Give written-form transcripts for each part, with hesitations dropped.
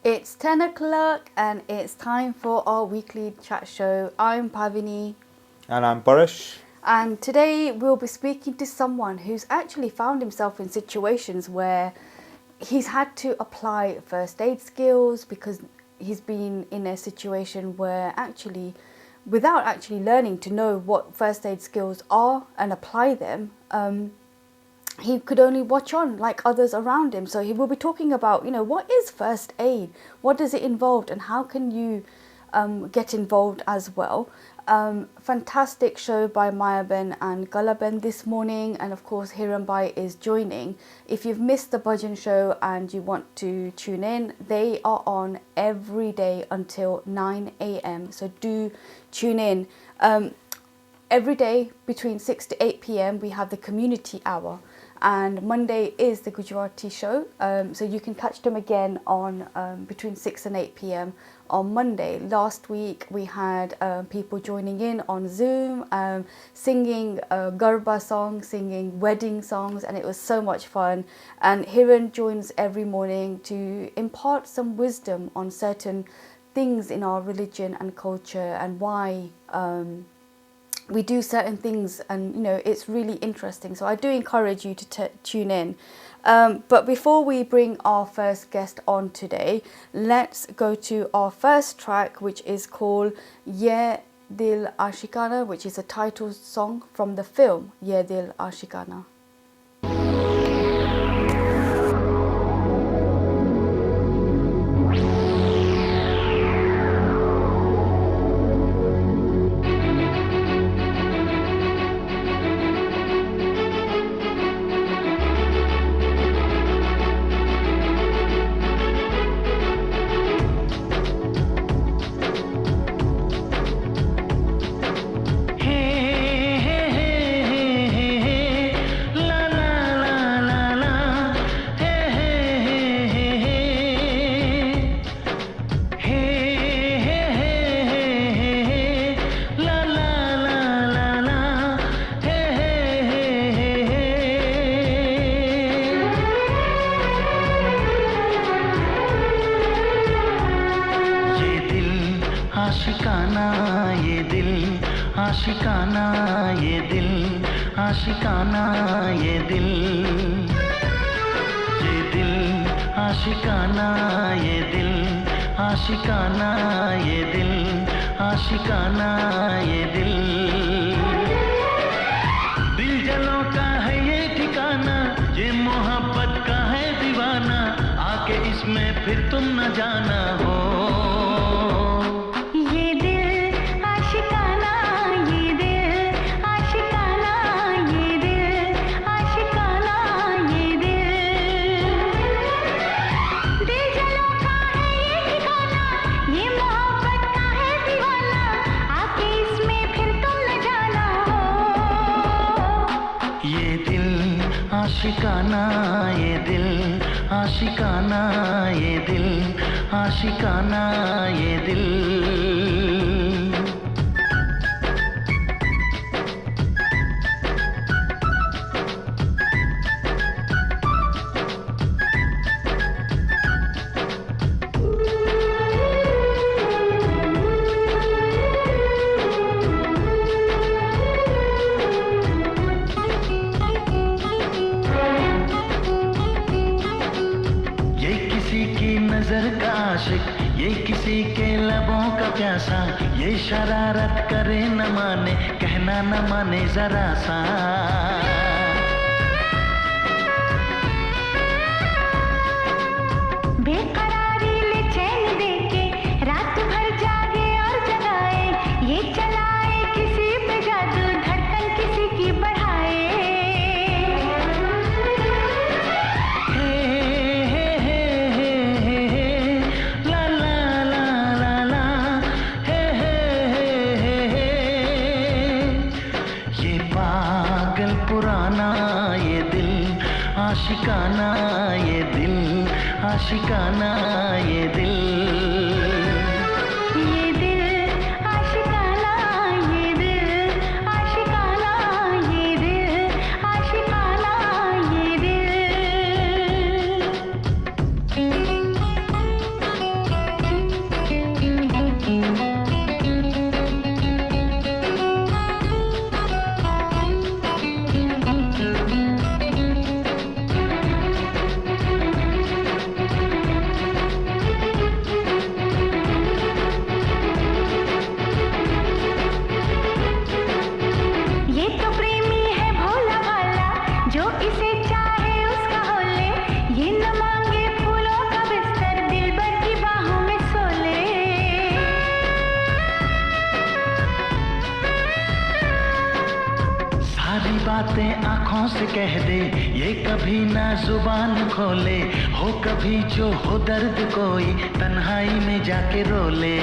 It's 10 o'clock and it's time for our weekly chat show. I'm Bhavini. And I'm Paresh. And today we'll be speaking to someone who's actually found himself in situations where he's had to apply first aid skills because he's been in a situation where actually, without actually learning to know what first aid skills are and apply them, he could only watch on like others around him. So he will be talking about, what is first aid? What does it involve and how can you get involved as well? Fantastic show by Mayaben and Galaben this morning, and of course Hiranbai is joining. If you've missed the Bhajan show and you want to tune in, they are on every day until 9 a.m. So do tune in. Every day between 6 to 8 p.m. we have the community hour, and Monday is the Gujarati show, so you can catch them again on between 6 and 8 p.m. on Monday. Last week we had people joining in on Zoom, singing Garba songs, singing wedding songs, and it was so much fun. And Hiran joins every morning to impart some wisdom on certain things in our religion and culture and why we do certain things, and it's really interesting. So I do encourage you to tune in. But before we bring our first guest on today, let's go to our first track, which is called Ye Dil Ashikana, which is a title song from the film Ye Dil Ashikana. से कह दे ये कभी ना जुबान खोले हो कभी जो हो दर्द कोई तन्हाई में जाके रो ले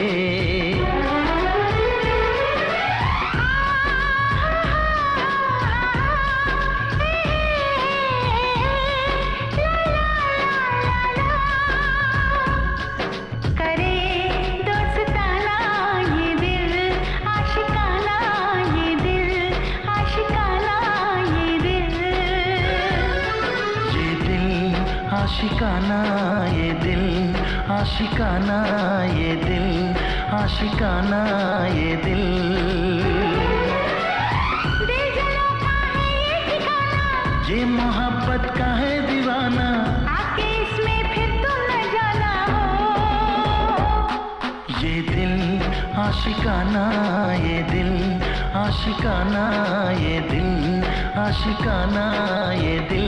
आशिकाना ये दिल आशिकाना ये दिल आशिकाना ये दिल ये मोहब्बत का है दीवाना आके इसमें फिर तुम न जाना हो ये दिल आशिकाना ये दिल आशिकाना ये दिल आशिकाना ये दिल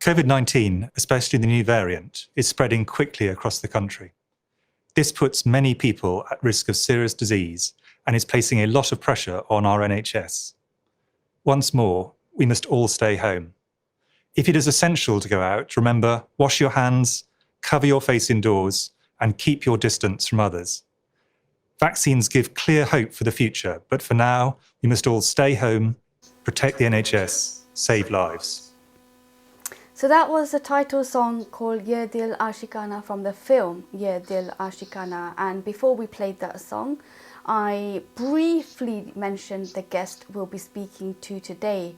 COVID-19, especially the new variant, is spreading quickly across the country. This puts many people at risk of serious disease and is placing a lot of pressure on our NHS. Once more, we must all stay home. If it is essential to go out, remember, wash your hands, cover your face indoors, and keep your distance from others. Vaccines give clear hope for the future, but for now, we must all stay home, protect the NHS, save lives. So that was the title song called Ye Dil Ashikana from the film Ye Dil Ashikana. And before we played that song, I briefly mentioned the guest we'll be speaking to today.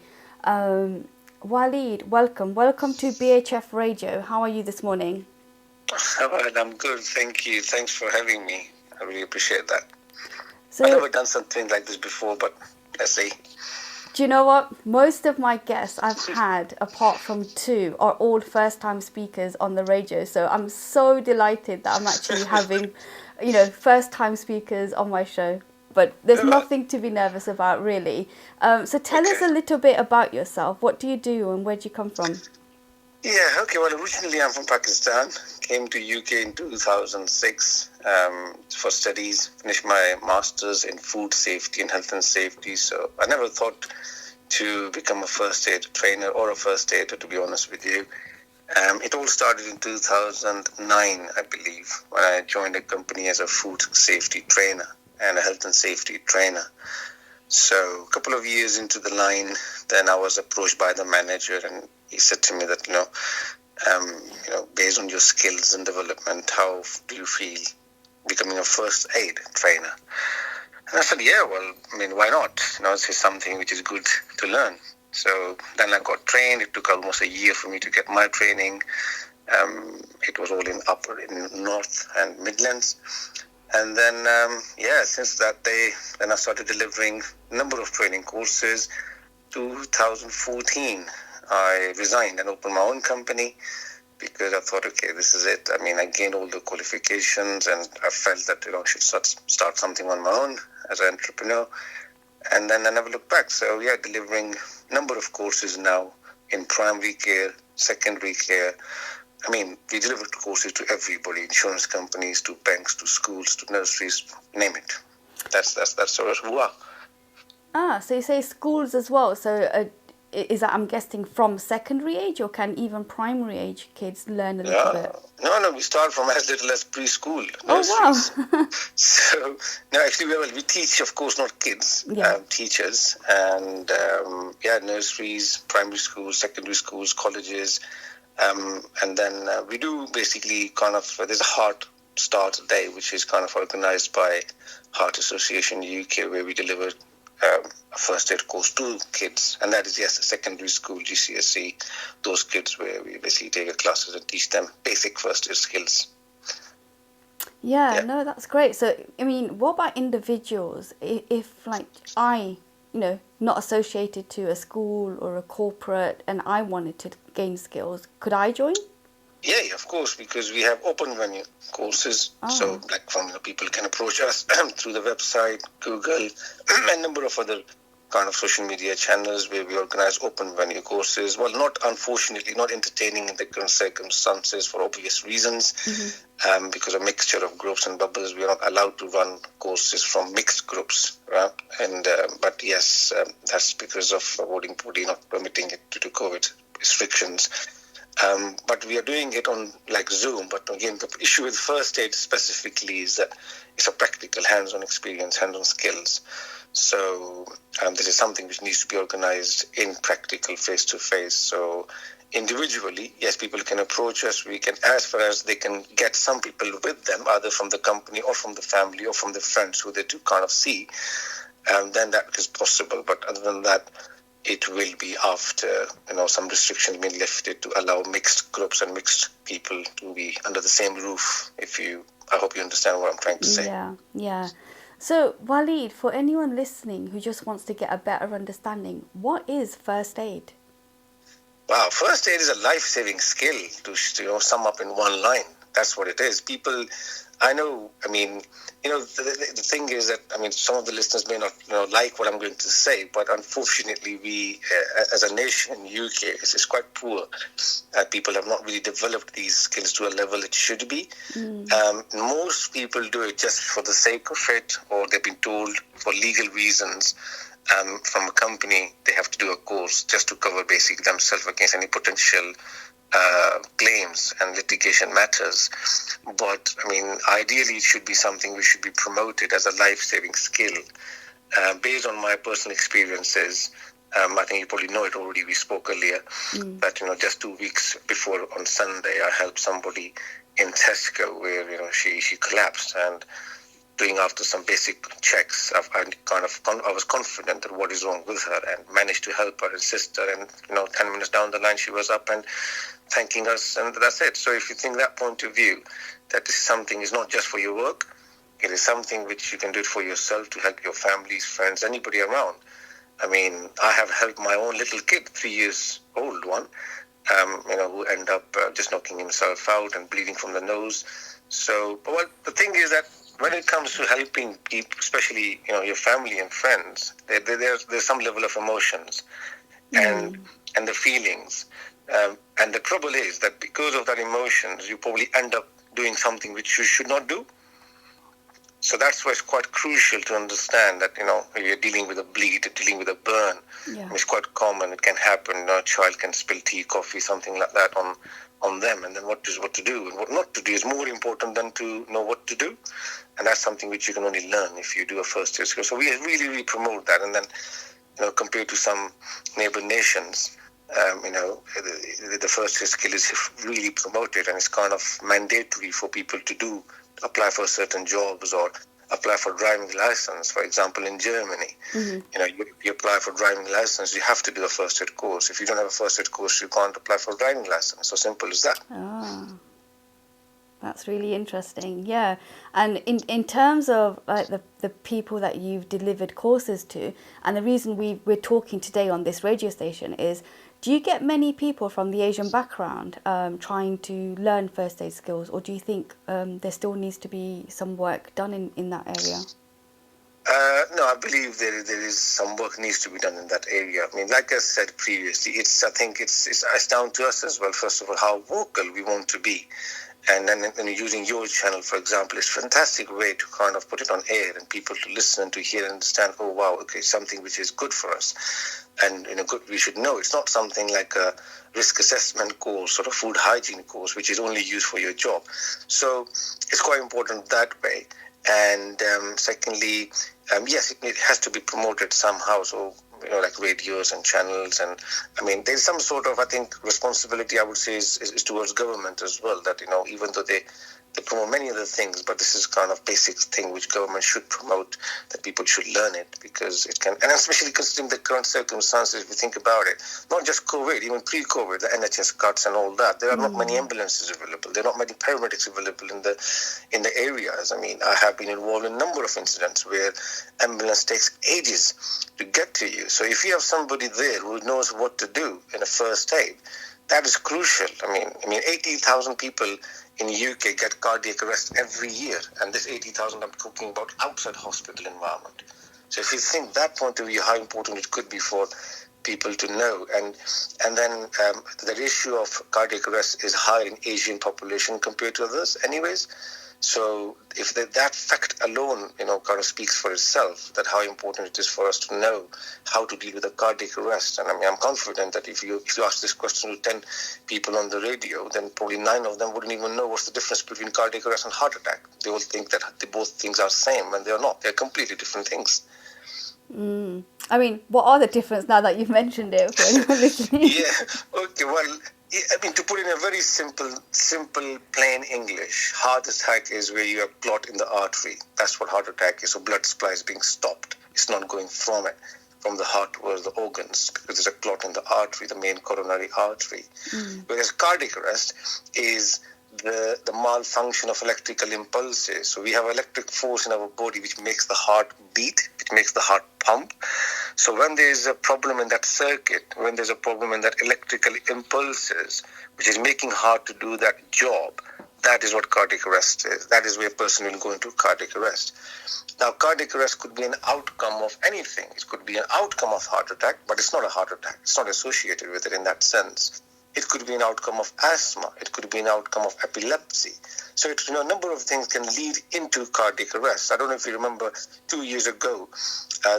Waleed, welcome. Welcome to BHF Radio. How are you this morning? I'm good, thank you. Thanks for having me. I really appreciate that. So, I've never done something like this before, but let's see. Do you know what? Most of my guests I've had, apart from two, are all first-time speakers on the radio. So I'm so delighted that I'm actually having, first-time speakers on my show. But there's nothing to be nervous about, really. So tell us a little bit about yourself. What do you do and where do you come from? Yeah, okay. Well, originally I'm from Pakistan. Came to UK in 2006 for studies. Finished my master's in food safety and health and safety. So I never thought to become a first aid trainer or a first aider, to be honest with you. It all started in 2009, I believe, when I joined a company as a food safety trainer and a health and safety trainer. So a couple of years into the line, then I was approached by the manager, and he said to me that, based on your skills and development, how do you feel becoming a first aid trainer? And I said, why not? This is something which is good to learn. So then I got trained. It took almost a year for me to get my training. It was all in North and Midlands. And then, since that day, then I started delivering a number of training courses. 2014, I resigned and opened my own company because I thought, okay, this is it. I gained all the qualifications and I felt that, I should start something on my own as an entrepreneur. And then I never looked back. So, delivering a number of courses now in primary care, secondary care. We deliver courses to everybody, insurance companies, to banks, to schools, to nurseries, name it. That's sort of who are. So you say schools as well. So is that, I'm guessing, from secondary age, or can even primary age kids learn a little bit? No, we start from as little as preschool. Nurseries. Oh, wow. So, no, actually, we teach, of course, not kids, teachers, and, nurseries, primary schools, secondary schools, colleges, and then we do basically there's a Heart Start Day, which is kind of organized by Heart Association UK, where we deliver a first aid course to kids, and that is, yes, secondary school, GCSE, those kids where we basically take classes and teach them basic first aid skills. Yeah, no, that's great. So, I mean, what about individuals? If like not associated to a school or a corporate, and I wanted to gain skills, could I join? Yeah, of course, because we have open venue courses. So, like, people can approach us through the website, Google, and a number of other kind of social media channels where we organize open venue courses. Well, unfortunately, not entertaining in the current circumstances for obvious reasons. Because a mixture of groups and bubbles, we are not allowed to run courses from mixed groups, right? But yes, that's because of voting body not permitting it due to COVID restrictions. But we are doing it on like Zoom. But again, the issue with first aid specifically is that it's a practical hands-on experience, hands-on skills. So this is something which needs to be organized in practical, face-to-face. So individually, yes, people can approach us. We can, as far as they can get some people with them, either from the company or from the family or from the friends who they do kind of see, then that is possible. But other than that, it will be after some restrictions being lifted to allow mixed groups and mixed people to be under the same roof. I hope you understand what I'm trying to say. Yeah. So, Waleed, for anyone listening who just wants to get a better understanding, what is first aid? Wow, first aid is a life-saving skill to sum up in one line. That's what it is. People, I know, the thing is that, some of the listeners may not like what I'm going to say, but unfortunately we, as a nation in UK, is quite poor. People have not really developed these skills to a level it should be. Most people do it just for the sake of it, or they've been told for legal reasons from a company they have to do a course just to cover basically themselves against any potential claims and litigation matters. But ideally it should be something which should be promoted as a life-saving skill. Based on my personal experiences, I think you probably know it already, we spoke earlier, but just 2 weeks before on Sunday I helped somebody in Tesco where she collapsed, and after some basic checks, I was confident that what is wrong with her, and managed to help her and assist her. And 10 minutes down the line, she was up and thanking us, and that's it. So if you think that point of view, that this something is not just for your work, it is something which you can do it for yourself to help your families, friends, anybody around. I have helped my own little kid, 3 years old one, who ended up just knocking himself out and bleeding from the nose. So, the thing is that when it comes to helping people, especially your family and friends, there's some level of emotions and the feelings, and the trouble is that because of that emotions, you probably end up doing something which you should not do. So that's why it's quite crucial to understand that when you're dealing with a bleed, dealing with a burn, it's quite common. It can happen. A child can spill tea, coffee, something like that on them, and then what to do and what not to do is more important than to know what to do. And that's something which you can only learn if you do a first aid skill. So we really promote that. And then, compared to some neighbor nations, the first aid skill is really promoted, and it's kind of mandatory for people to apply for certain jobs or apply for driving license. For example, in Germany, you apply for driving license, you have to do a first aid course. If you don't have a first aid course, you can't apply for a driving license. So simple as that. That's really interesting. Yeah. And in terms of like the people that you've delivered courses to, and the reason we're talking today on this radio station is, do you get many people from the Asian background trying to learn first aid skills, or do you think there still needs to be some work done in that area? No, I believe there is some work needs to be done in that area. Like I said previously, I think it's down to us as well. First of all, how vocal we want to be. And then using your channel, for example, is a fantastic way to kind of put it on air and people to listen and to hear and understand, oh, wow, okay, something which is good for us. And we should know it's not something like a risk assessment course or a food hygiene course, which is only used for your job. So it's quite important that way. And secondly, yes, it has to be promoted somehow. So, like radios and channels. And there's some sort of, I think, responsibility, I would say, is towards government as well, that, even though they They promote many other things, but this is kind of basic thing which government should promote, that people should learn it, because it can, and especially considering the current circumstances, if you think about it, not just COVID, even pre-COVID, the NHS cuts and all that, there are not many ambulances available. There are not many paramedics available in the areas. I mean, I have been involved in a number of incidents where ambulance takes ages to get to you. So if you have somebody there who knows what to do in a first aid, that is crucial. I mean, 80,000 people in UK get cardiac arrest every year, and this 80,000 I'm talking about outside hospital environment. So if you think that point of view, how important it could be for people to know, and then the ratio of cardiac arrest is higher in Asian population compared to others, anyways. So if that fact alone, kind of speaks for itself, that how important it is for us to know how to deal with a cardiac arrest. And I mean, I'm confident that if you ask this question to 10 people on the radio, then probably 9 of them wouldn't even know what's the difference between cardiac arrest and heart attack. They will think that both things are same, and they're not. They're completely different things. I mean, what are the difference now that you've mentioned it for anyone listening? Yeah, okay, well, I mean, to put it in a very simple, plain English, heart attack is where you have clot in the artery. That's what heart attack is. So blood supply is being stopped. It's not going from the heart towards the organs, because there's a clot in the artery, the main coronary artery. Whereas cardiac arrest is the malfunction of electrical impulses. So we have electric force in our body which makes the heart beat, which makes the heart pump. So when there is a problem in that circuit, when there's a problem in that electrical impulses, which is making heart to do that job, that is what cardiac arrest is. That is where a person will go into cardiac arrest. Now, cardiac arrest could be an outcome of anything. It could be an outcome of heart attack, but it's not a heart attack. It's not associated with it in that sense. It could be an outcome of asthma. It could be an outcome of epilepsy. So a number of things can lead into cardiac arrest. I don't know if you remember 2 years ago,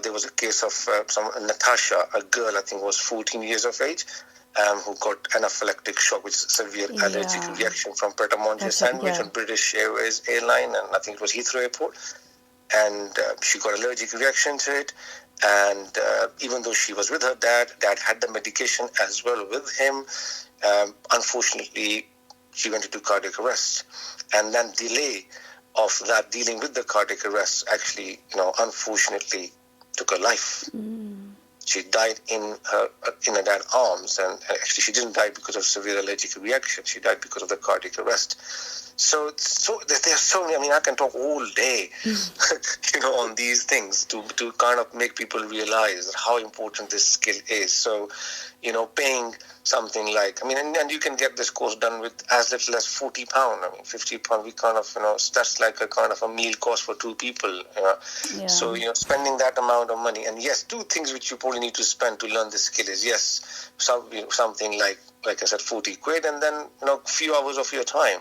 there was a case of Natasha, a girl, I think was 14 years of age, who got anaphylactic shock, which is a severe allergic reaction from Pret a Manger sandwich on British Airways airline, and I think it was Heathrow Airport. And she got allergic reaction to it. And even though she was with her dad had the medication as well with him. Unfortunately, she went into cardiac arrest. And then delay of that dealing with the cardiac arrest actually, unfortunately took her life. She died in her dad's arms, and actually she didn't die because of severe allergic reaction. She died because of the cardiac arrest. So there's so many. I mean, I can talk all day, on these things to kind of make people realize how important this skill is. So, paying something like, and you can get this course done with as little as £40. £50. We kind of, that's like a kind of a meal cost for 2 people. So, spending that amount of money, and yes, 2 things which you probably need to spend to learn this skill is something like I said, 40 quid, and then, a few hours of your time.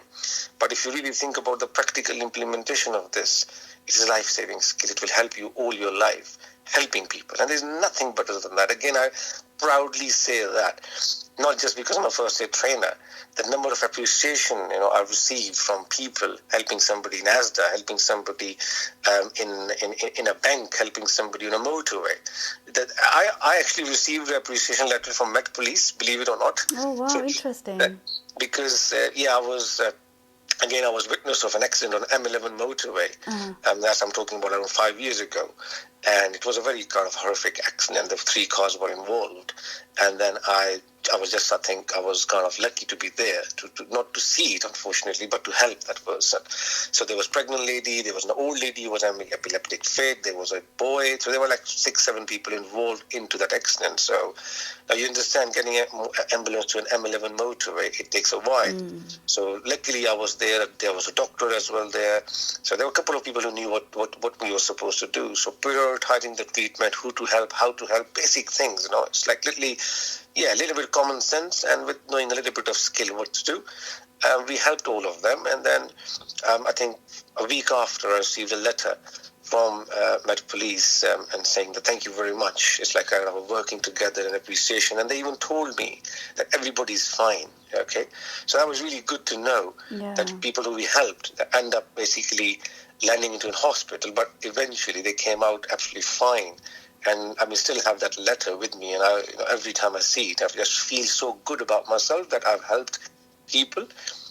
But if you really think about the practical implementation of this, it is a life-saving skill. It will help you all your life, helping people. And there's nothing better than that. Again, I proudly say that, not just because I'm a first aid trainer, the number of appreciation, I've received from people, helping somebody in Asda, helping somebody in a bank, helping somebody on a motorway. That I actually received an appreciation letter from Met Police, believe it or not. Oh, wow, so, interesting. Because, I was witness of an accident on M11 motorway. That's I'm talking about around 5 years ago. And it was a very kind of horrific accident. The 3 cars were involved. And then I was kind of lucky to be there, to not to see it, unfortunately, but to help that person. So there was a pregnant lady, there was an old lady who was having epileptic fit, there was a boy. So there were like 6-7 people involved into that accident. So now you understand, getting an ambulance to an M11 motorway, it takes a while. So luckily I was there. There was a doctor as well there. So there were a couple of people who knew what we were supposed to do. So prioritizing the treatment, who to help, how to help, basic things, It's like literally, a little bit of common sense, and with knowing a little bit of skill what to do. We helped all of them. And then I think a week after, I received a letter from Met Police and saying that thank you very much. It's like kind of working together and appreciation. And they even told me that everybody's fine. Okay, so that was really good to know that people who we helped end up basically landing into a hospital, but eventually they came out absolutely fine. And I still have that letter with me, and every time I see it, I just feel so good about myself that I've helped people,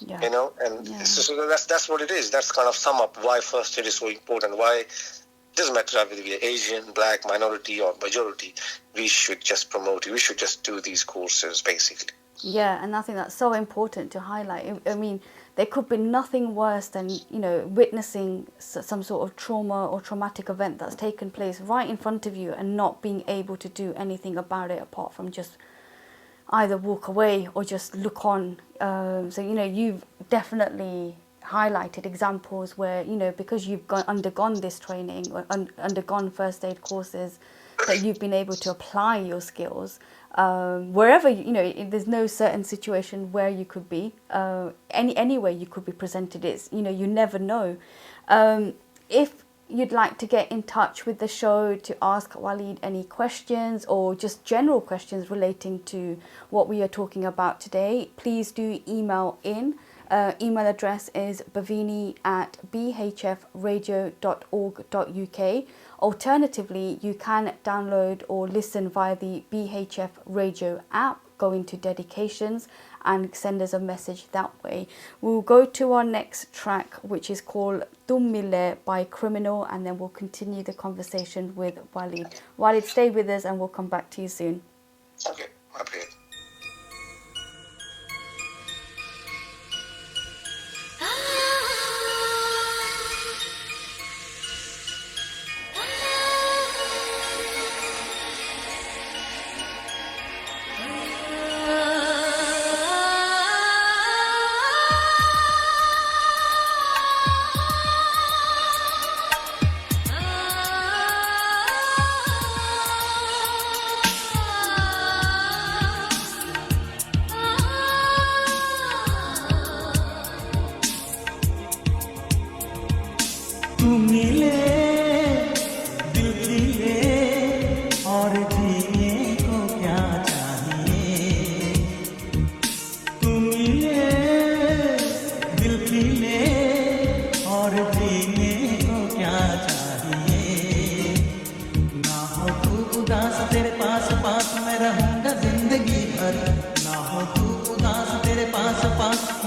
Yeah. you know, and so that's what it is. That's kind of sum up why first aid is so important, why it doesn't matter whether we are Asian, black, minority or majority, we should just promote it. We should just do these courses, basically. Yeah, and I think that's so important to highlight. I mean, there could be nothing worse than, you know, witnessing some sort of trauma or traumatic event that's taken place right in front of you and not being able to do anything about it apart from just either walk away or just look on. So, you know, you've definitely highlighted examples where, you know, because you've undergone this training or undergone first aid courses, that you've been able to apply your skills wherever, you know, there's no certain situation where you could be, any way you could be presented. It's, you know, you never know. If you'd like to get in touch with the show to ask Waleed any questions or just general questions relating to what we are talking about today, please do email in. Email address is bhavini@bhfradio.org.uk. Alternatively, you can download or listen via the BHF Radio app, go into dedications and send us a message that way. We'll go to our next track, which is called Tum Mile by Criminal, and then we'll continue the conversation with Waleed. Waleed, stay with us and we'll come back to you soon. Okay, my pleasure.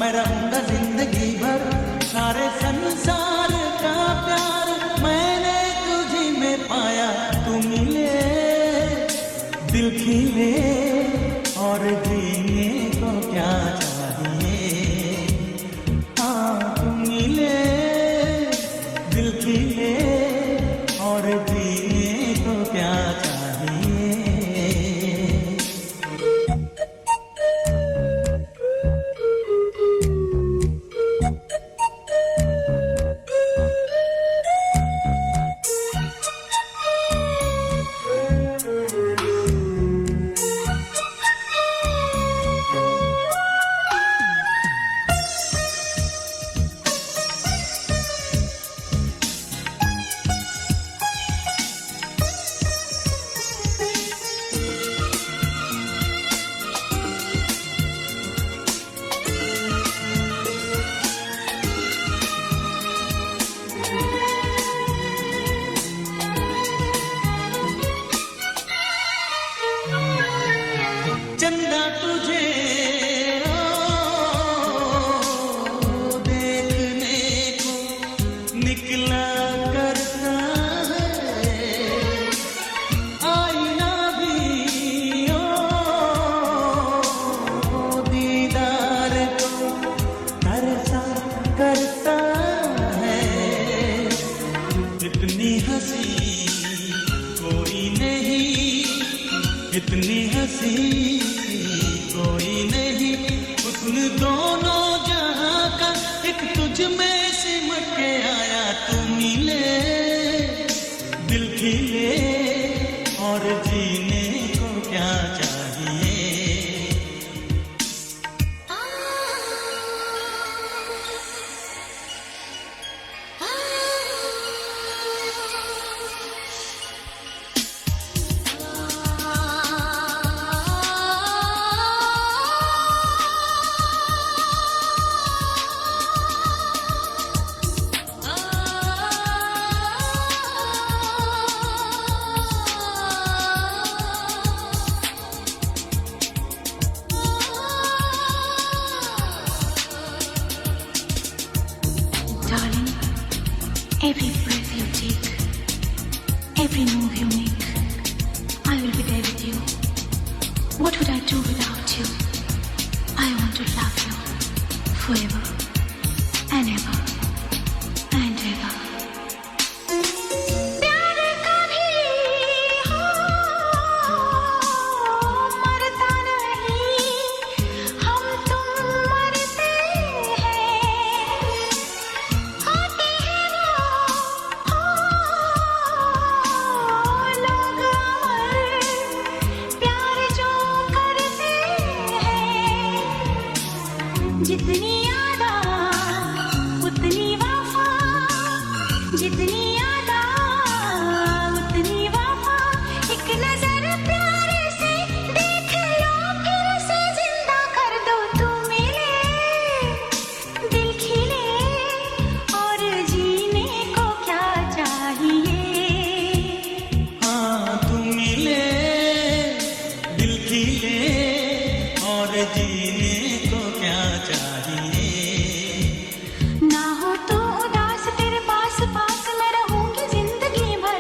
मैं रहूंगा जिंदगी भर सारे संसार का प्यार मैंने तुझी में पाया तू मिले दिल खिले और जीने को क्या चाहिए हाँ तू मिले दिल खिले और जीने को क्या चाहिए darling, every breath you take, every move you make, I will be there with you. What would I do without you? I want to love you forever and ever and ever. प्यार कभी हो मरता नहीं, हम तुम मरते हैं, होते हैं वो लोग अमर, प्यार जो करते हैं, जितनी यादा उतनी वफा, जितनी यादा उतनी वफा, एक नजर प्यार से देख लो, फिर से जिंदा कर दो, तू मिले दिल खिले, और जीने को क्या चाहिए. हाँ तुम मिले दिल खिले और जीने को क्या चाहिए. ना हो तो उदास तेरे पास पास मैं रहूंगी जिंदगी भर.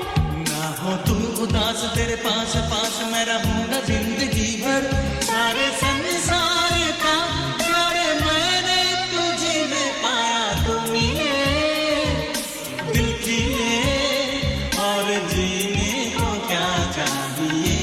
ना हो तू उदास तेरे पास पास मैं रहूंगा जिंदगी भर. सारे संसार का प्यार मैंने तुझे में पाया. तू मिले दिल खिले और जीने को क्या चाहिए.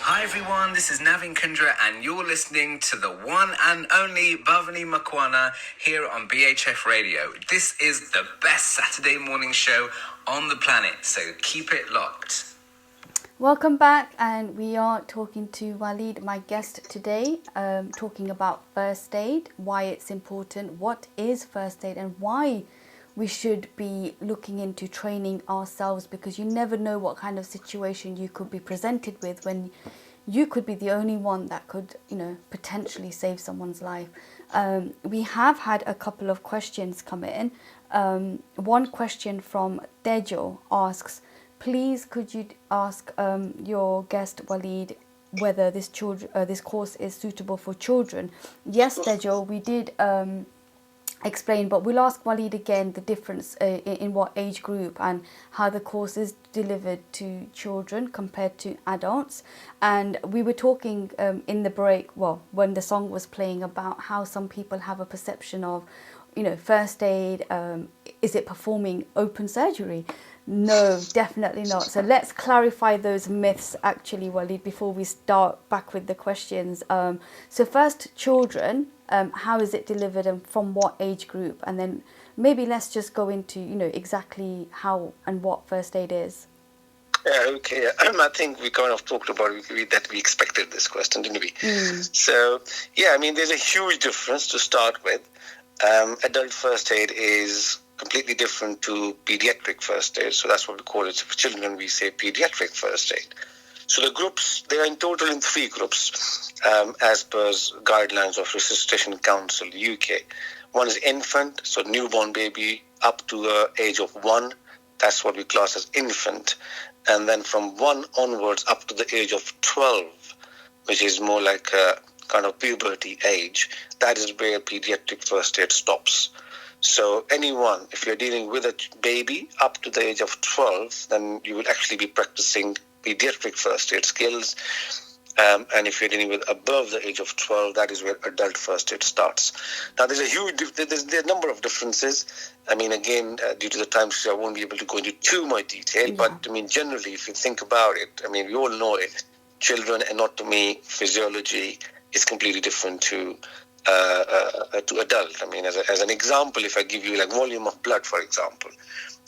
Hi everyone, this is Navin Kundra and you're listening to the one and only Bhavini Makwana here on BHF Radio. This is the best Saturday morning show on the planet, so keep it locked. Welcome back, and we are talking to Walid, my guest today, talking about first aid, why it's important, what is first aid, and why we should be looking into training ourselves, because you never know what kind of situation you could be presented with when you could be the only one that could, potentially save someone's life. We have had a couple of questions come in. One question from Tejo asks, please could you ask your guest Walid whether this course is suitable for children? Yes, Tejo, we did explain, but we'll ask Walid again the difference in what age group and how the course is delivered to children compared to adults. And we were talking in the break, when the song was playing, about how some people have a perception of, first aid, is it performing open surgery? No, definitely not. So let's clarify those myths actually, Walid, before we start back with the questions. So first, children, how is it delivered and from what age group? And then maybe let's just go into, exactly how and what first aid is. Yeah, okay. I think we kind of talked about that we expected this question, didn't we? So, there's a huge difference to start with. Adult first aid is completely different to pediatric first aid. So that's what we call it. For children, we say pediatric first aid. So the groups, they are in total in 3 groups, as per guidelines of Resuscitation Council UK. One is infant, so newborn baby up to the age of 1. That's what we class as infant. And then from 1 onwards up to the age of 12, which is more like a kind of puberty age, that is where pediatric first aid stops. So anyone, if you're dealing with a baby up to the age of 12, then you will actually be practicing pediatric first aid skills. And if you're dealing with above the age of 12, that is where adult first aid starts. Now, there's a number of differences. Again, due to the time, I won't be able to go into too much detail. Yeah. But, generally, if you think about it, we all know it. Children, anatomy, physiology is completely different to adult. As an example, if I give you like volume of blood, for example,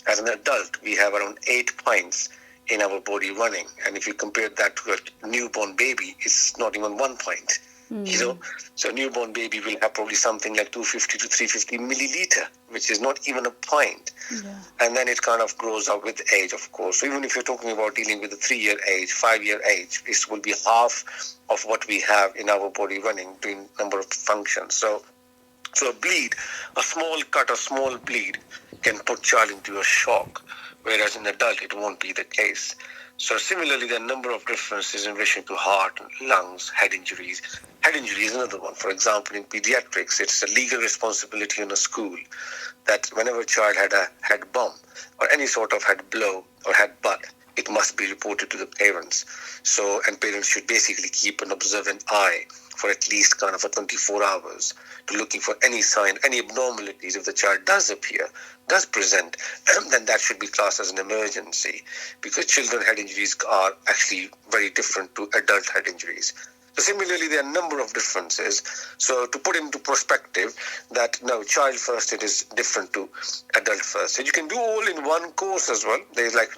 as an adult, we have around 8 pints in our body running. And if you compare that to a newborn baby, it's not even 1 pint. You know, so a newborn baby will have probably something like 250 to 350 milliliter, which is not even a pint. Yeah. And then it kind of grows up with age, of course. So even if you're talking about dealing with a 3-year age, 5-year age, this will be half of what we have in our body running, doing number of functions. So a bleed, a small cut, a small bleed can put child into a shock, whereas in adult it won't be the case. So similarly, there are a number of differences in relation to heart, lungs, head injuries. Head injury is another one. For example, in pediatrics, it's a legal responsibility in a school that whenever a child had a head bump or any sort of head blow or head butt, it must be reported to the parents. So, and parents should basically keep an observant eye for at least kind of a 24 hours to looking for any sign, any abnormalities. If the child does appear, does present, then that should be classed as an emergency, because children head injuries are actually very different to adult head injuries. So similarly, there are a number of differences. So to put into perspective that now child first aid is different to adult first aid. You can do all in one course as well. There's like,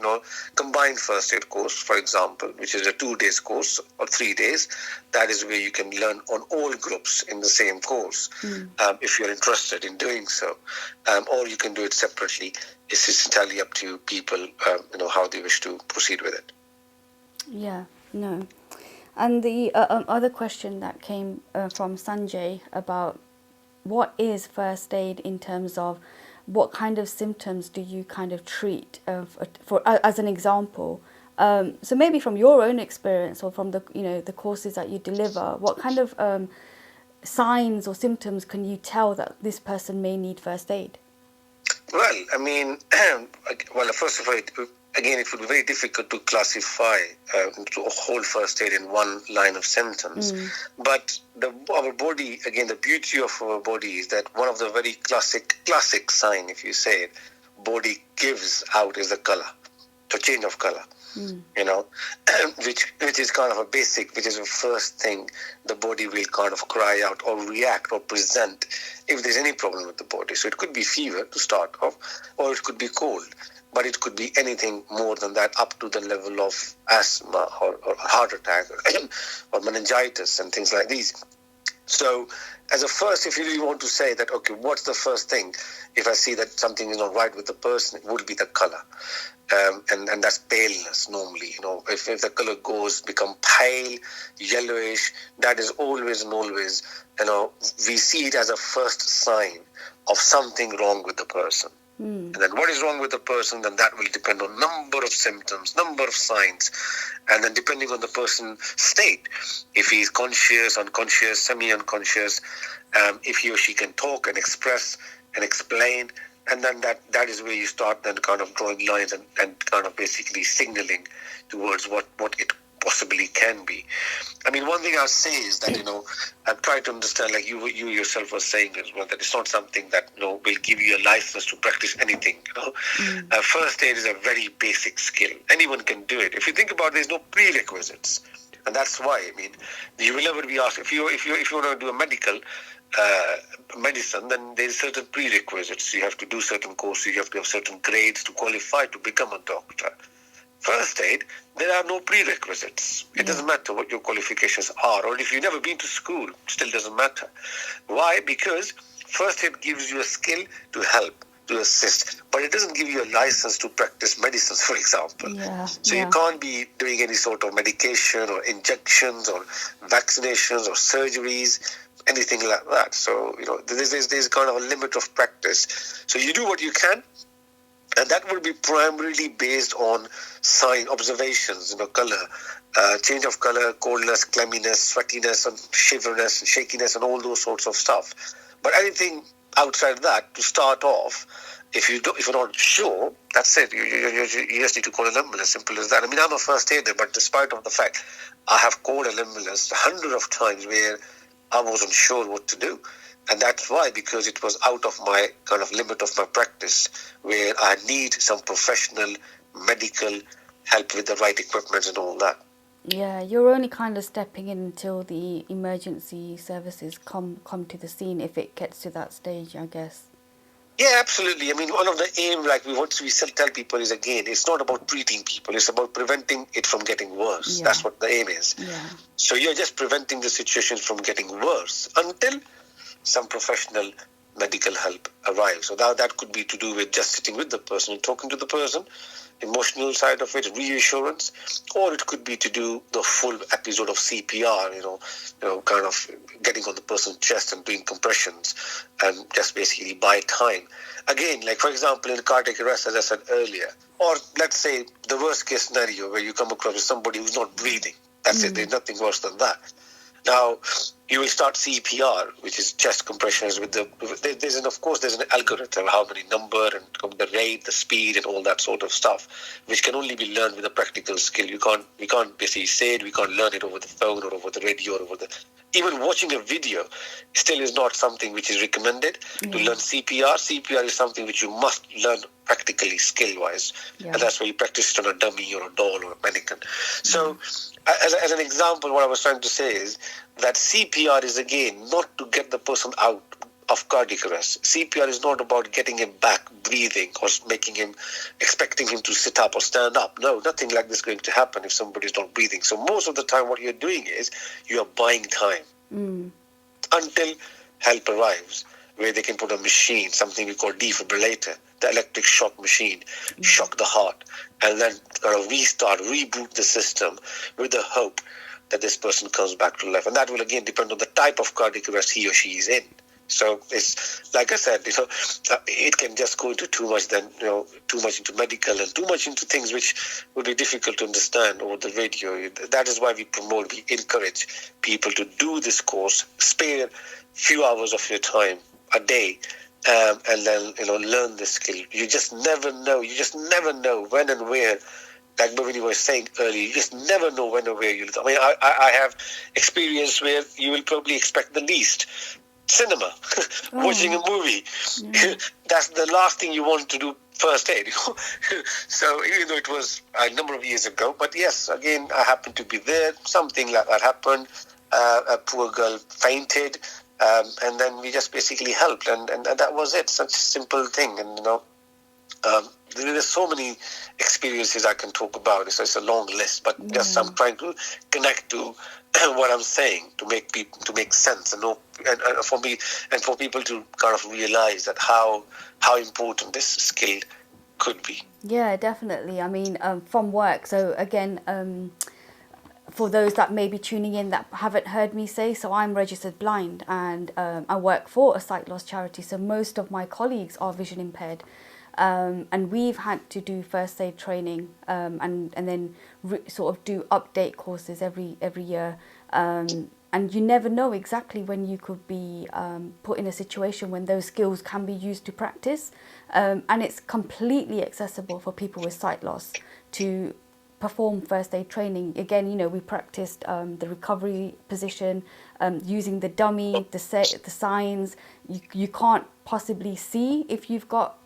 combined first aid course, for example, which is a 2 days course or 3 days. That is where you can learn on all groups in the same course, if you're interested in doing so. Or you can do it separately. It's entirely up to people, how they wish to proceed with it. Yeah, no. And the other question that came from Sanjay about what is first aid in terms of what kind of symptoms do you kind of treat for as an example. So maybe from your own experience or from the courses that you deliver, what kind of signs or symptoms can you tell that this person may need first aid? Well, I mean, first of all, again, it would be very difficult to classify to a whole first aid in one line of symptoms. But our body, again, the beauty of our body is that one of the very classic sign, if you say it, body gives out is the color, the change of color. Which is kind of a basic, which is the first thing the body will kind of cry out or react or present if there's any problem with the body. So it could be fever to start off, or it could be cold, but it could be anything more than that, up to the level of asthma or heart attack or meningitis and things like these. So as a first, if you really want to say that, okay, what's the first thing? If I see that something is not right with the person, it would be the color. And that's paleness normally. If the color become pale, yellowish, that is always and always, we see it as a first sign of something wrong with the person. And then what is wrong with the person, then that will depend on number of symptoms, number of signs, and then depending on the person's state, if he is conscious, unconscious, semi-unconscious, if he or she can talk and express and explain, and then that is where you start then kind of drawing lines and kind of basically signaling towards what it possibly can be. I mean, one thing I'll say is that, I've tried to understand, like you yourself were saying as well, that it's not something that, will give you a license to practice anything, First aid is a very basic skill. Anyone can do it. If you think about it, there's no prerequisites. And that's why, I mean, you will never be asked, if you want to do a medical medicine, then there's certain prerequisites. You have to do certain courses, you have to have certain grades to qualify to become a doctor. First aid, there are no prerequisites. It doesn't matter what your qualifications are, or if you've never been to school, still doesn't matter. Why? Because first aid gives you a skill to help, to assist, but it doesn't give you a license to practice medicines, for example. You can't be doing any sort of medication or injections or vaccinations or surgeries, anything like that. So, there's kind of a limit of practice. So you do what you can, and that will be primarily based on sign observations, color, change of color, coldness, clamminess, sweatiness, and shiveriness, and shakiness, and all those sorts of stuff. But anything outside that, to start off, if you're not sure, that's it. You just need to call an ambulance. Simple as that. I mean, I'm a first aider, but despite of the fact, I have called an ambulance hundreds of times where I wasn't sure what to do. And that's why, because it was out of my kind of limit of my practice, where I need some professional medical help with the right equipment and all that. Yeah, you're only kind of stepping in until the emergency services come to the scene, if it gets to that stage, I guess. Yeah, absolutely. I mean, one of the aim, like we still tell people, is again, it's not about treating people. It's about preventing it from getting worse. Yeah. That's what the aim is. Yeah. So you're just preventing the situation from getting worse until some professional medical help arrives. So that could be to do with just sitting with the person and talking to the person, emotional side of it, reassurance, or it could be to do the full episode of CPR, kind of getting on the person's chest and doing compressions and just basically buy time. Again, like for example, in cardiac arrest, as I said earlier, or let's say the worst case scenario where you come across with somebody who's not breathing. That's it. There's nothing worse than that. Now, you will start CPR, which is chest compressions with there's an algorithm, how many number and the rate, the speed and all that sort of stuff, which can only be learned with a practical skill. We can't basically say it, we can't learn it over the phone or over the radio or even watching a video still is not something which is recommended to learn CPR. CPR is something which you must learn practically, skill-wise. Yeah. And that's where you practice it on a dummy or a doll or a mannequin. So, as an example, what I was trying to say is that CPR is, again, not to get the person out of cardiac arrest. CPR is not about getting him back breathing or expecting him to sit up or stand up. No, nothing like this is going to happen if somebody is not breathing. So most of the time what you're doing is you are buying time until help arrives, where they can put a machine, something we call defibrillator, the electric shock machine, shock the heart, and then reboot the system with the hope that this person comes back to life. And that will again depend on the type of cardiac arrest he or she is in. So it's like I said, it can just go into too much into medical and too much into things which would be difficult to understand over the radio. That is why we encourage people to do this course, spare few hours of your time a day, and then learn this skill. You just never know. You just never know when and where. Like Bhavini was saying earlier, you just never know when or where you'll. I mean, I have experience where you will probably expect the least. Cinema, watching a movie. Yeah. That's the last thing you want to do first aid. So even though it was a number of years ago, but yes, again, I happened to be there. Something like that happened. A poor girl fainted, and then we just basically helped, and that was it. Such a simple thing, and there are so many experiences I can talk about. It's a long list, but just I'm trying to connect to what I'm saying to make sense and for me and for people to kind of realize that how important this skill could be. Yeah, definitely. I mean, from work. So again, for those that may be tuning in that haven't heard me say, so I'm registered blind and I work for a sight loss charity. So most of my colleagues are vision impaired. And we've had to do first aid training and then sort of do update courses every year. And you never know exactly when you could be put in a situation when those skills can be used to practice. And it's completely accessible for people with sight loss to perform first aid training. Again, we practiced the recovery position, using the dummy, the signs. You can't possibly see if you've got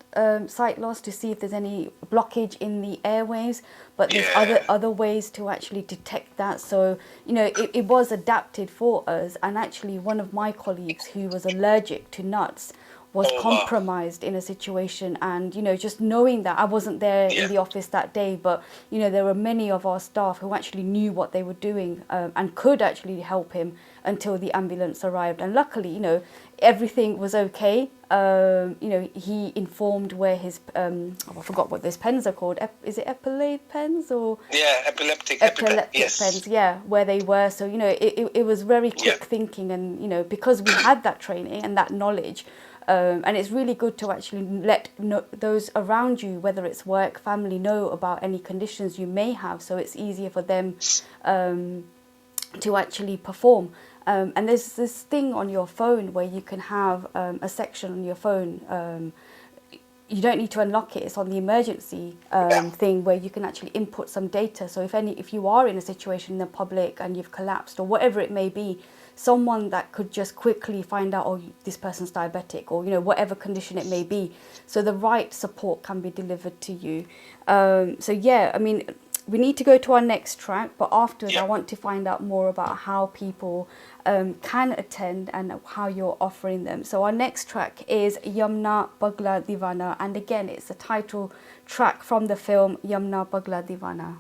sight loss to see if there's any blockage in the airways, but there's other ways to actually detect that. So it was adapted for us, and actually one of my colleagues who was allergic to nuts was compromised in a situation, and just knowing that I wasn't there in the office that day, but there were many of our staff who actually knew what they were doing and could actually help him until the ambulance arrived, and luckily everything was okay. He informed where his I forgot what those pens are called. Is it epileptic pens or epileptic yes. pens? Yeah, where they were. So it was very quick thinking, and because we had that training and that knowledge. And it's really good to actually let those around you, whether it's work, family, know about any conditions you may have, so it's easier for them to actually perform. And there's this thing on your phone where you can have a section on your phone. You don't need to unlock it. It's on the emergency thing where you can actually input some data. So if you are in a situation in the public and you've collapsed or whatever it may be, someone that could just quickly find out, this person's diabetic, or whatever condition it may be, so the right support can be delivered to you. So yeah, I mean, we need to go to our next track, but afterwards Yeah. I want to find out more about how people can attend and how you're offering them. So our next track is Yamna Pagla Divana, and again it's the title track from the film Yamna Pagla Divana.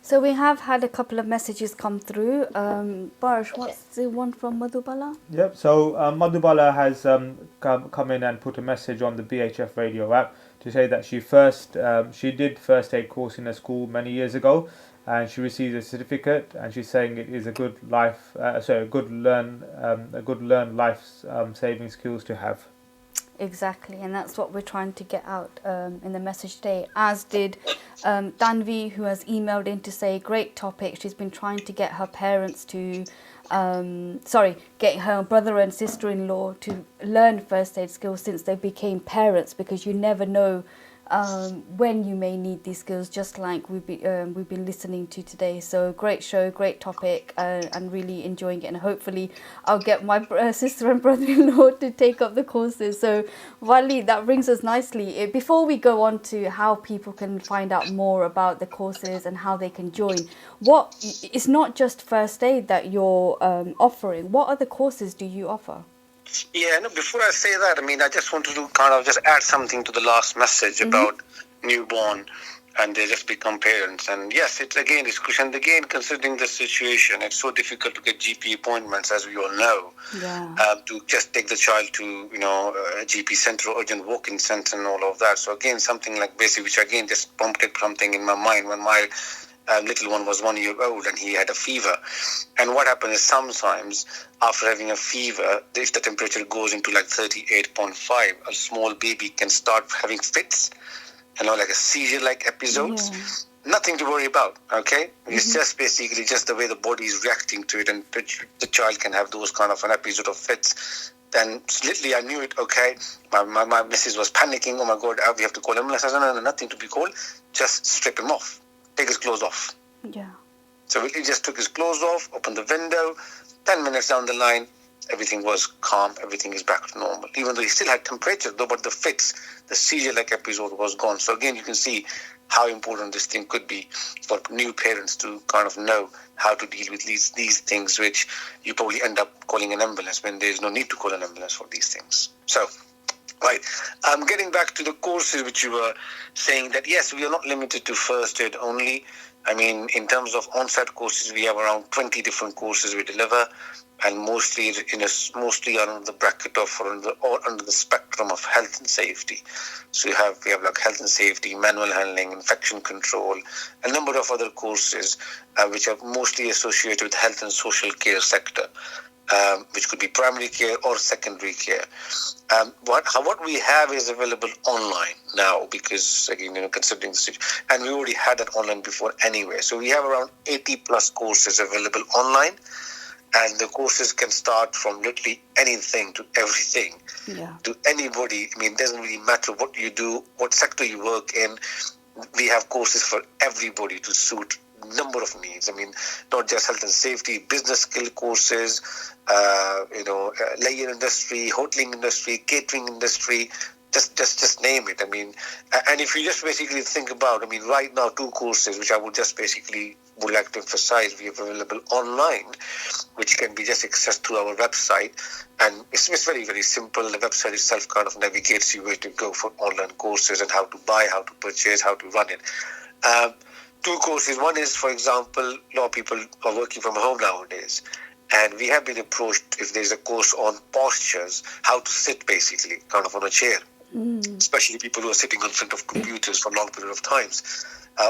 So we have had a couple of messages come through. Barsh, what's the one from Madhubala? Yep, so Madhubala has come in and put a message on the BHF radio app to say that she did first aid course in a school many years ago, and she received a certificate, and she's saying it is a good learn life saving skills to have. Exactly, and that's what we're trying to get out in the message today, as did Danvi, who has emailed in to say, great topic. She's been trying to get her parents to get her brother and sister-in-law to learn first aid skills since they became parents, because you never know when you may need these skills, just like we've been listening to today. So great show, great topic, and really enjoying it, and hopefully I'll get my sister and brother-in-law to take up the courses. So Wali, that brings us nicely. Before we go on to how people can find out more about the courses and how they can join, it's not just first aid that you're offering. What other courses do you offer? Yeah, no, before I say that, I just wanted to kind of just add something to the last message about newborn and they just become parents. And yes, it's crucial. And again, considering the situation, it's so difficult to get GP appointments, as we all know, to just take the child to, a GP center, urgent walk-in center and all of that. So again, something like basic, which again just prompted something in my mind when my little one was 1 year old and he had a fever. And what happens is sometimes after having a fever, if the temperature goes into like 38.5, a small baby can start having fits, like a seizure-like episodes. Yeah. Nothing to worry about, okay? It's just basically just the way the body is reacting to it, and the child can have those kind of an episode of fits. Then literally I knew it, okay? My missus was panicking, oh my God, we have to call ambulance. I said, no, nothing to be called, just strip him off. Take his clothes off. Yeah. So he just took his clothes off, opened the window. 10 minutes down the line, everything was calm. Everything is back to normal. Even though he still had temperature, but the fits, the seizure-like episode was gone. So again, you can see how important this thing could be for new parents to kind of know how to deal with these things, which you probably end up calling an ambulance when there's no need to call an ambulance for these things. So, right. Getting back to the courses which you were saying that, yes, we are not limited to first aid only. In terms of on-site courses, we have around 20 different courses we deliver, and mostly under the bracket of or under the spectrum of health and safety. So we have like health and safety, manual handling, infection control, a number of other courses which are mostly associated with health and social care sector. Which could be primary care or secondary care. What we have is available online now, because again, considering the situation, and we already had that online before anyway. So we have around 80 plus courses available online, and the courses can start from literally anything to everything to anybody. It doesn't really matter what you do, what sector you work in. We have courses for everybody to suit number of needs. Not just health and safety, business skill courses, layer industry, hoteling industry, catering industry, just name it. And if you just basically think about, right now 2 courses which I would like to emphasize we have available online, which can be just accessed through our website, and it's very, very simple. The website itself kind of navigates you where to go for online courses and how to buy, how to purchase, how to run it. 2 courses. One is, for example, a lot of people are working from home nowadays, and we have been approached if there's a course on postures, how to sit basically, kind of on a chair, especially people who are sitting in front of computers for a long period of times,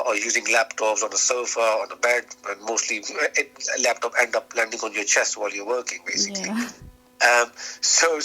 or using laptops on a sofa, on a bed, and mostly a laptop end up landing on your chest while you're working, basically. Yeah. So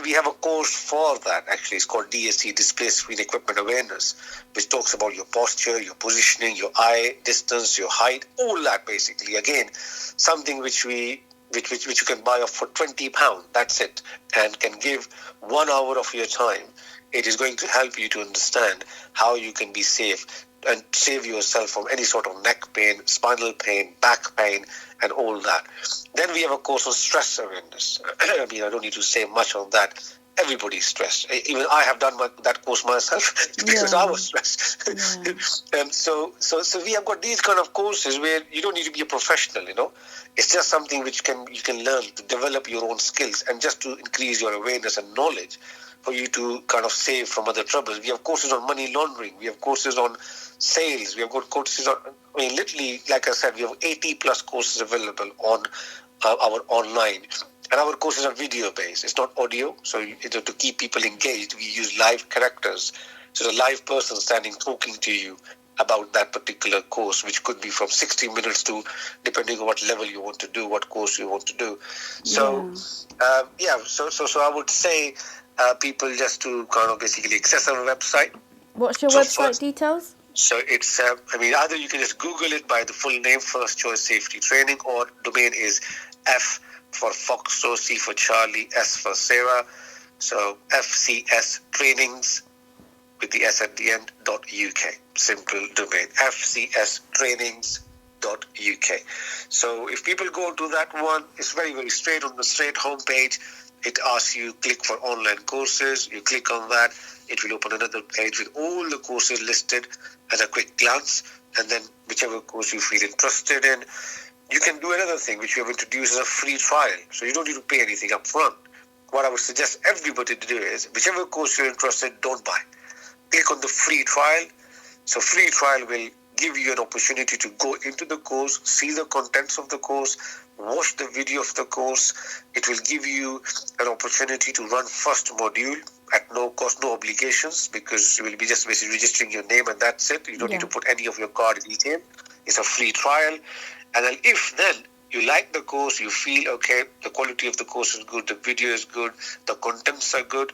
we have a course for that. Actually, it's called DSE, Display Screen Equipment Awareness, which talks about your posture, your positioning, your eye distance, your height, all that basically. Again, something which you can buy for £20. That's it, and can give 1 hour of your time. It is going to help you to understand how you can be safe and save yourself from any sort of neck pain, spinal pain, back pain, and all that. Then we have a course on stress awareness. I don't need to say much on that. Everybody's stressed. Even I have done that course myself because I was stressed. Yeah. And so we have got these kind of courses where you don't need to be a professional, It's just something which you can learn to develop your own skills and just to increase your awareness and knowledge for you to kind of save from other troubles. We have courses on money laundering. We have courses on sales. We have got courses on, literally, like I said, we have 80 plus courses available on our online. And our courses are video based. It's not audio. So to keep people engaged, we use live characters So the live person standing talking to you about that particular course, which could be from 60 minutes to, depending on what level you want to do, what course you want to do. So, so I would say people just to kind of basically access our website. What's your website details? So it's, either you can just Google it by the full name, First Choice Safety Training, or domain is F for Foxtrot, C for Charlie, S for Sarah. So FCS Trainings with the S at the end, .uk. Simple domain, fcstrainings.uk. So if people go to that one, it's very, very straight on the straight homepage. It asks you click for online courses. You click on that. It will open another page with all the courses listed at a quick glance. And then whichever course you feel interested in, you can do another thing which we have introduced as a free trial. So you don't need to pay anything up front. What I would suggest everybody to do is, whichever course you're interested, don't buy. Click on the free trial. So free trial will give you an opportunity to go into the course, see the contents of the course, watch the video of the course. It will give you an opportunity to run first module at no cost, no obligations, because you will be just basically registering your name and that's it. You don't need to put any of your card detail. It's a free trial. And then if then you like the course, you feel, okay, the quality of the course is good, the video is good, the contents are good,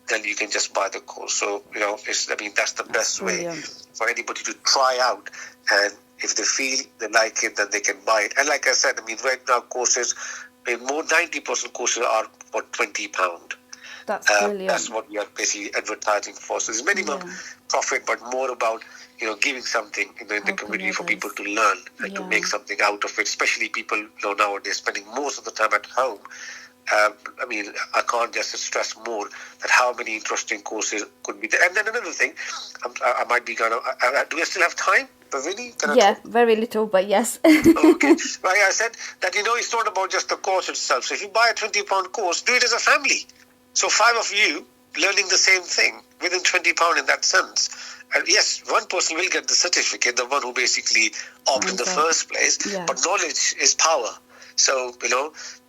then you can just buy the course. So, that's the best way for anybody to try out. And if they feel they like it, then they can buy it. And like I said, right now courses, more 90% courses are for £20. That's brilliant. That's what we are basically advertising for. So it's minimum profit, but more about giving something in the community for people to learn and to make something out of it. Especially people nowadays spending most of the time at home. I can't just stress more that how many interesting courses could be there. And then another thing, I might be do I still have time? Bhavini? Very little, but yes. Okay. Like I said, that it's not about just the course itself. So if you buy a £20 course, do it as a family. So 5 of you learning the same thing within £20 in that sense. And yes, one person will get the certificate, the one who basically opted in the first place. Yeah. But knowledge is power. So,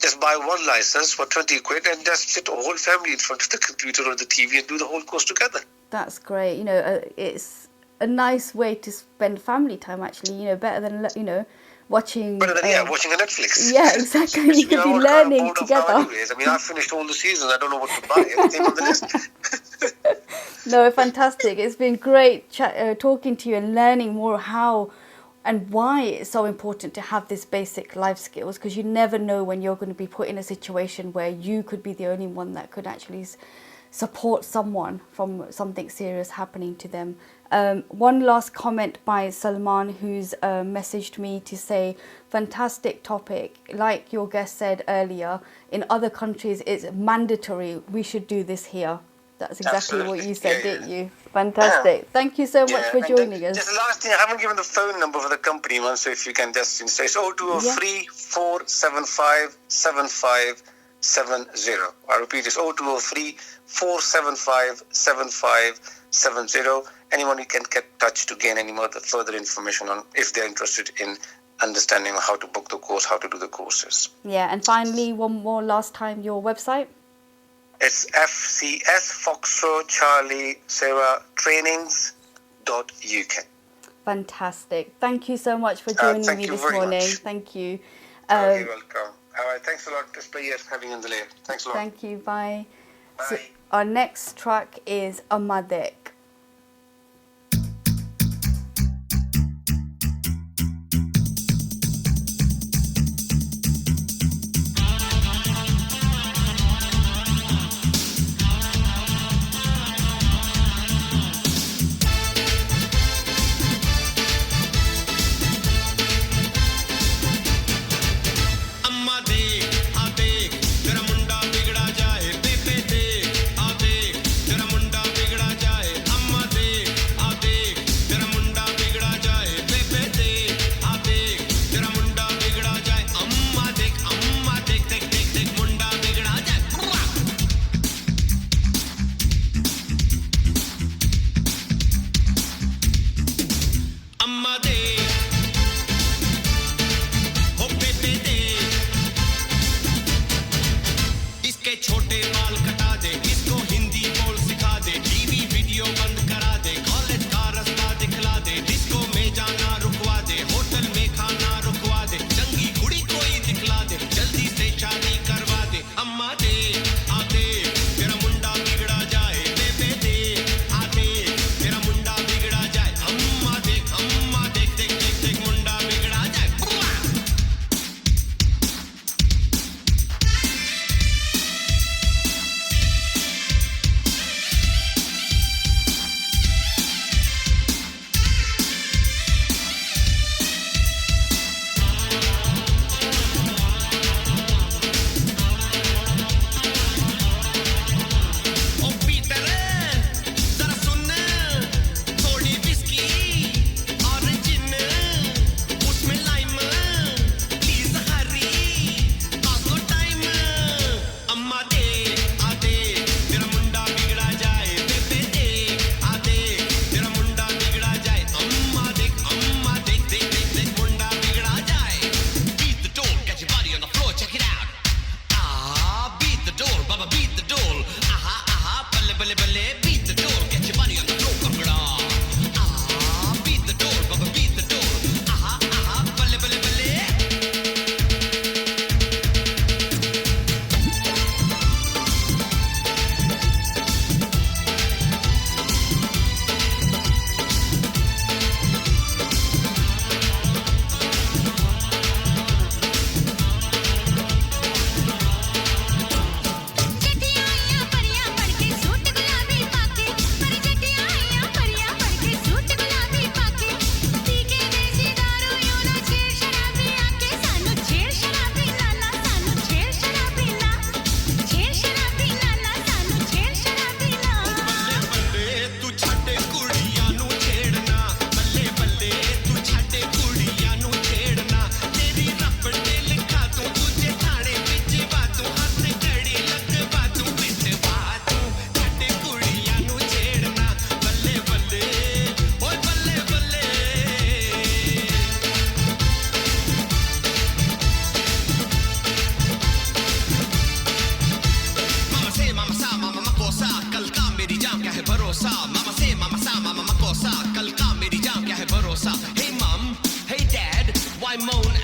just buy one license for 20 quid and just sit a whole family in front of the computer or the TV and do the whole course together. That's great. It's a nice way to spend family time, actually, better than, watching... Better than, watching a Netflix. Yeah, exactly. You could be learning together. I finished all the seasons. I don't know what to buy. Anything on the list? No, fantastic. It's been great talking to you and learning more how and why it's so important to have this basic life skills, because you never know when you're going to be put in a situation where you could be the only one that could actually support someone from something serious happening to them. One last comment by Salman, who's messaged me to say, fantastic topic. Like your guest said earlier, in other countries it's mandatory. We should do this here. That's exactly what you said, didn't you? Fantastic. Thank you so much for joining us. Just the last thing, I haven't given the phone number for the company one, so if you can just say it's 0203 475 7570. I repeat, it's 0203 475 7570. Anyone you can get in touch to gain any more further information on if they're interested in understanding how to book the course, how to do the courses. Yeah, and finally, one more last time, your website? It's FCS Foxtrot Charlie Sarah Trainings.uk. Fantastic. Thank you so much for joining me this morning. Much. Thank you. You're welcome. All right, thanks a lot. It's a pleasure having you on the layer. Thanks a lot. Thank you. Bye. Bye. So our next track is Amadek. तेरा मुंडा बिगड़ा जाए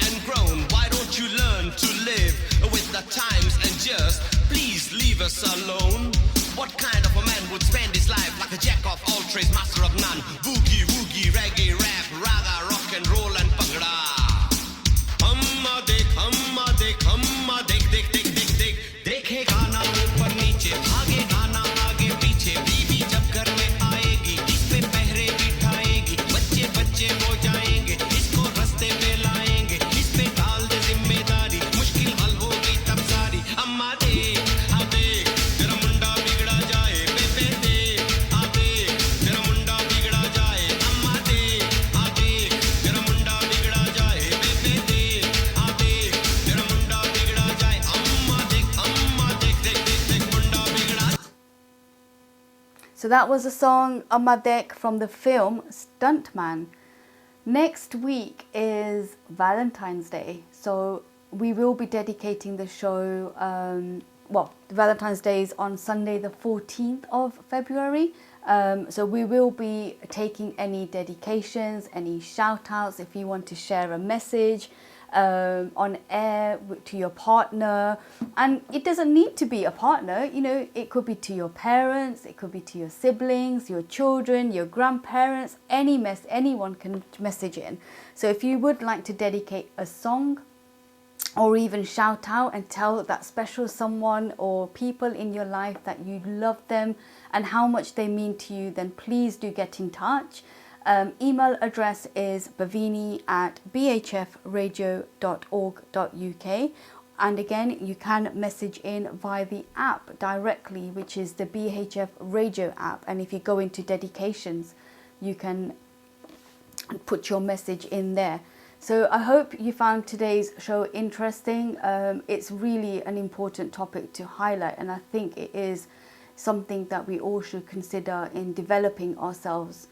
and grown. Why don't you learn to live with the times and just please leave us alone? What kind of a man would spend his life like a jack of all trades, master of none? Boogie, woogie, reggae, rap, raga, rock and roll and bhangra. Amma dekh, dekh, dekh, dekh, dekh. Dekhega na upar niche, bhagega na aage piche. Bibi jab घर में आएगी, इस पे पहरे बिठाएगी. बच्चे बच्चे हो जाएंगे, इसको रास्ते पे लाएंगे. इस पे डाल दे जिम्मेदारी, मुश्किल हल होगी तब सारी. अम्मा देख, आ देख, तेरा मुंडा बिगड़ा जाए. बेबे देख, आ देख, तेरा मुंडा बिगड़ा जाए. अम्मा देख, आ देख, तेरा मुंडा बिगड़ा जाए. बेबे देख, आ देख, तेरा मुंडा बिगड़ा जाए. अम्मा देख, देख, देख, देख, मुंडा बिगड़ा. So that was a song Amma Dek from the film Stuntman. Next week is Valentine's Day, so we will be dedicating the show, Valentine's Day is on Sunday the 14th of February, so we will be taking any dedications, any shout outs if you want to share a message on air to your partner. And it doesn't need to be a partner, you know, it could be to your parents, it could be to your siblings, your children, your grandparents. Anyone can message in. So if you would like to dedicate a song or even shout out and tell that special someone or people in your life that you love them and how much they mean to you, then please do get in touch. Email address is bhavini@bhfradio.org.uk, and again you can message in via the app directly, which is the BHF radio app, and if you go into dedications you can put your message in there. So I hope you found today's show interesting. It's really an important topic to highlight, and I think it is something that we all should consider in developing ourselves.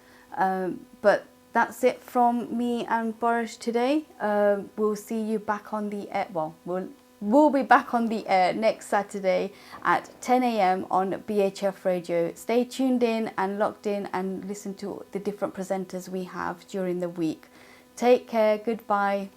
But that's it from me and Boris today. We'll see you back on the air. Well, we'll be back on the air next Saturday at 10 a.m. on BHF Radio. Stay tuned in and locked in and listen to the different presenters we have during the week. Take care. Goodbye.